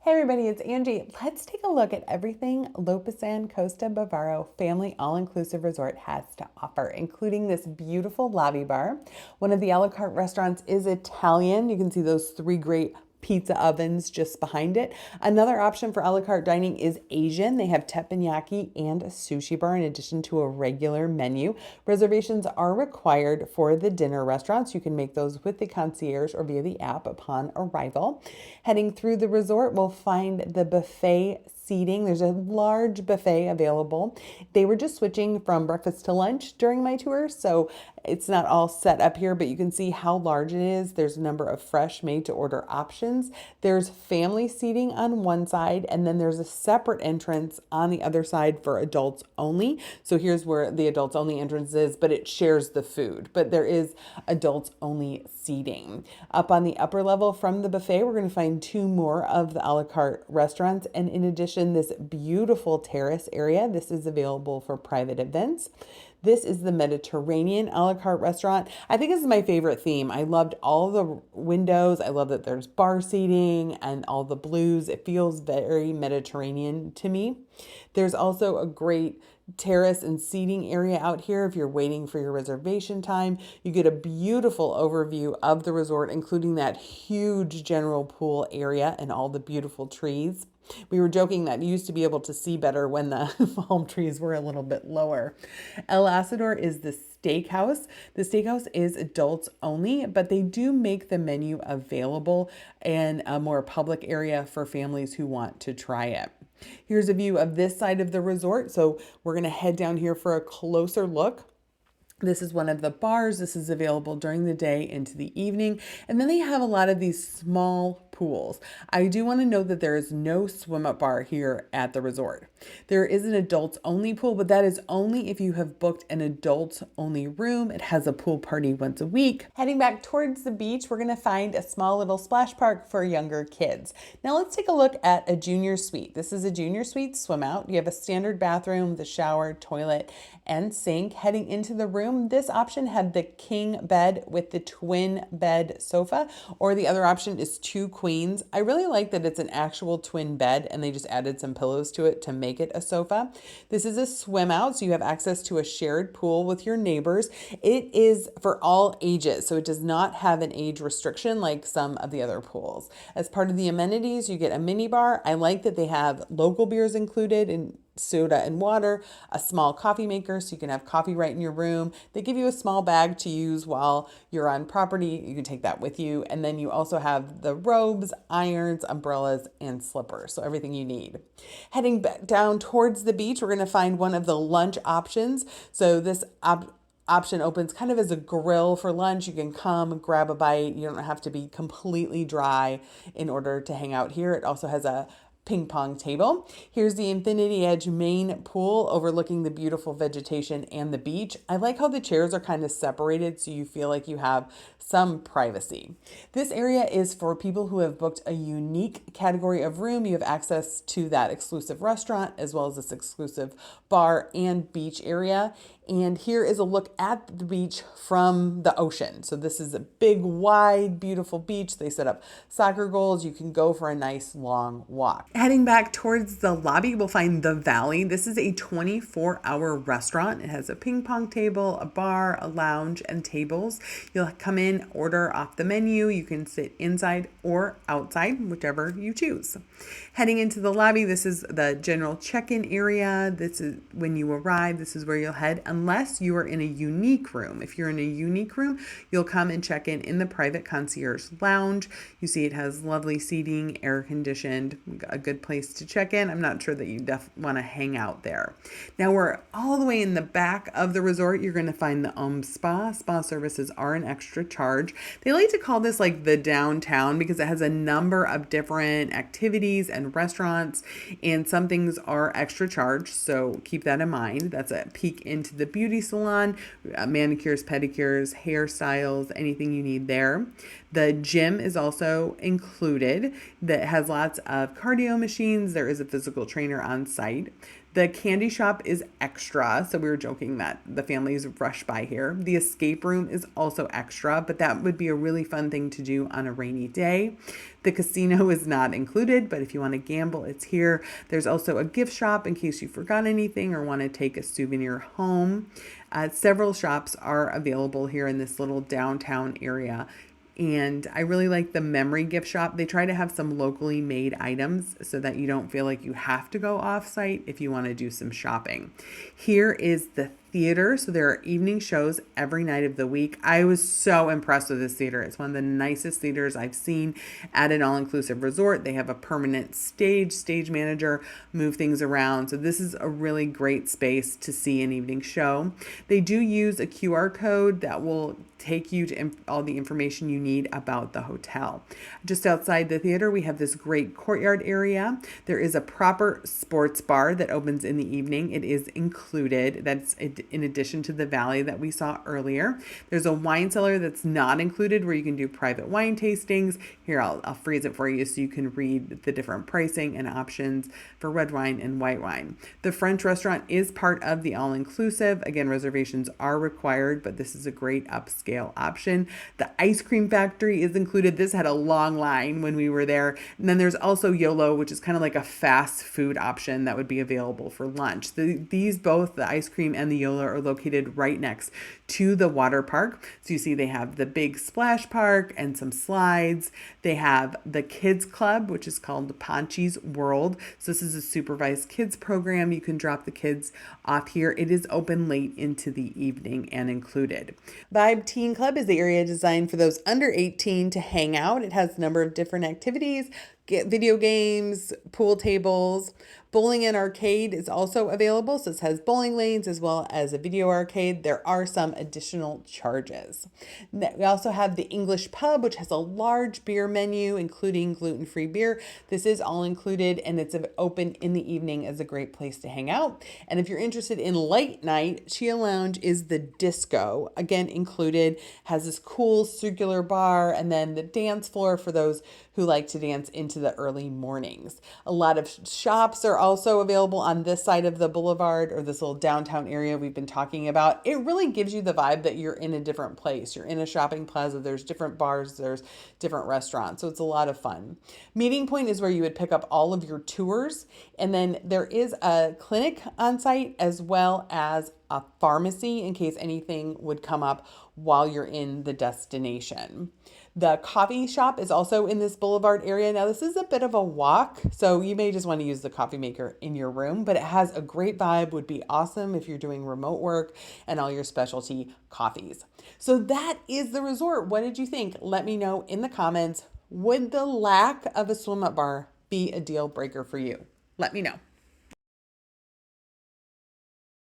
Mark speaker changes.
Speaker 1: Hey everybody, it's Angie. Let's take a look at everything Lopesan Costa Bávaro Family All-Inclusive Resort has to offer, including this beautiful lobby bar. One of the a la carte restaurants is Italian. You can see those three great pizza ovens just behind it. Another option for a la carte dining is Asian. They have teppanyaki and a sushi bar in addition to a regular menu. Reservations are required for the dinner restaurants. You can make those with the concierge or via the app upon arrival. Heading through the resort, we'll find the buffet seating. There's a large buffet available. They were just switching from breakfast to lunch during my tour, so it's not all set up here, but you can see how large it is. There's a number of fresh made to order options. There's family seating on one side, and then there's a separate entrance on the other side for adults only. So here's where the adults only entrance is, but it shares the food, but there is adults only seating. Up on the upper level from the buffet, we're going to find two more of the a la carte restaurants, and in addition, this beautiful terrace area. This is available for private events. This is the Mediterranean a la carte restaurant. I think this is my favorite theme. I loved all the windows. I love that there's bar seating and all the blues. It feels very Mediterranean to me. There's also a great terrace and seating area out here if you're waiting for your reservation time. You get a beautiful overview of the resort, including that huge general pool area and all the beautiful trees. We were joking that you used to be able to see better when the palm trees were a little bit lower. El Asador is the steakhouse. The steakhouse is adults only, but they do make the menu available in a more public area for families who want to try it. Here's a view of this side of the resort. So we're going to head down here for a closer look. This is one of the bars. This is available during the day into the evening. And then they have a lot of these small pools. I do want to note that there is no swim up bar here at the resort. There is an adults only pool, but that is only if you have booked an adults only room. It has a pool party once a week. Heading back towards the beach, we're going to find a small little splash park for younger kids. Now let's take a look at a junior suite. This is a junior suite swim out. You have a standard bathroom, the shower, toilet, and sink. Heading into the room, this option had the king bed with the twin bed sofa, or the other option is two queens. I really like that it's an actual twin bed and they just added some pillows to it to make it a sofa. This is a swim out, so you have access to a shared pool with your neighbors. It is for all ages, so it does not have an age restriction like some of the other pools. As part of the amenities, you get a mini bar. I like that they have local beers included and soda and water, a small coffee maker so you can have coffee right in your room. They give you a small bag to use while you're on property. You can take that with you. And then you also have the robes, irons, umbrellas, and slippers. So everything you need. Heading back down towards the beach, we're going to find one of the lunch options. So this option opens kind of as a grill for lunch. You can come grab a bite. You don't have to be completely dry in order to hang out here. It also has a ping pong table. Here's the Infinity Edge main pool overlooking the beautiful vegetation and the beach. I like how the chairs are kind of separated so you feel like you have some privacy. This area is for people who have booked a unique category of room. You have access to that exclusive restaurant as well as this exclusive bar and beach area. And here is a look at the beach from the ocean. So this is a big, wide, beautiful beach. They set up soccer goals. You can go for a nice long walk. Heading back towards the lobby, we'll find the Valley. This is a 24-hour restaurant. It has a ping pong table, a bar, a lounge, and tables. You'll come in, order off the menu. You can sit inside or outside, whichever you choose. Heading into the lobby, this is the general check-in area. This is when you arrive. This is where you'll head unless you are in a unique room. If you're in a unique room, you'll come and check in the private concierge lounge. You see it has lovely seating, air conditioned, a good place to check in. I'm not sure that you want to hang out there. Now we're all the way in the back of the resort. You're going to find the spa. Spa services are an extra charge. They like to call this like the downtown because it has a number of different activities and restaurants, and some things are extra charge. So keep that in mind. That's a peek into the beauty salon, manicures, pedicures, hairstyles, anything you need there. The gym is also included that has lots of cardio cardio machines. There is a physical trainer on site. The candy shop is extra, so we were joking that the families rush by here. The escape room is also extra, but that would be a really fun thing to do on a rainy day. The casino is not included, but if you want to gamble, it's here. There's also a gift shop in case you forgot anything or want to take a souvenir home. Several shops are available here in this little downtown area. And I really like the memory gift shop. They try to have some locally made items so that you don't feel like you have to go off site if you want to do some shopping. Here is the theater. So there are evening shows every night of the week. I was so impressed with this theater. It's one of the nicest theaters I've seen at an all-inclusive resort. They have a permanent stage manager, move things around. So this is a really great space to see an evening show. They do use a QR code that will take you to all the information you need about the hotel. Just outside the theater, we have this great courtyard area. There is a proper sports bar that opens in the evening. It is included. That's in addition to the valley that we saw earlier. There's a wine cellar that's not included where you can do private wine tastings. Here, I'll freeze it for you so you can read the different pricing and options for red wine and white wine. The French restaurant is part of the all-inclusive. Again, reservations are required, but this is a great upscale option. The ice cream factory is included. This had a long line when we were there. And then there's also YOLO, which is kind of like a fast food option that would be available for lunch. These both, the ice cream and the YOLO, are located right next to the water park. So you see they have the big splash park and some slides. They have the kids club, which is called Panchi's World. So this is a supervised kids program. You can drop the kids off here. It is open late into the evening and included. Vibe Teen Club is the area designed for those under 18 to hang out. It has a number of different activities, video games, pool tables. Bowling and arcade is also available. So it has bowling lanes as well as a video arcade. There are some additional charges. We also have the English Pub, which has a large beer menu, including gluten-free beer. This is all included and it's open in the evening as a great place to hang out. And if you're interested in late night, Chia Lounge is the disco. Again, included, has this cool circular bar and then the dance floor for those who like to dance into the early mornings. A lot of shops are also available on this side of the boulevard or this little downtown area we've been talking about. It really gives you the vibe that you're in a different place. You're in a shopping plaza. There's different bars. There's different restaurants. So it's a lot of fun. Meeting Point is where you would pick up all of your tours. And then there is a clinic on site as well as a pharmacy in case anything would come up while you're in the destination. The coffee shop is also in this boulevard area. Now, this is a bit of a walk, so you may just want to use the coffee maker in your room, but it has a great vibe, would be awesome if you're doing remote work and all your specialty coffees. So that is the resort. What did you think? Let me know in the comments. Would the lack of a swim up bar be a deal breaker for you? Let me know.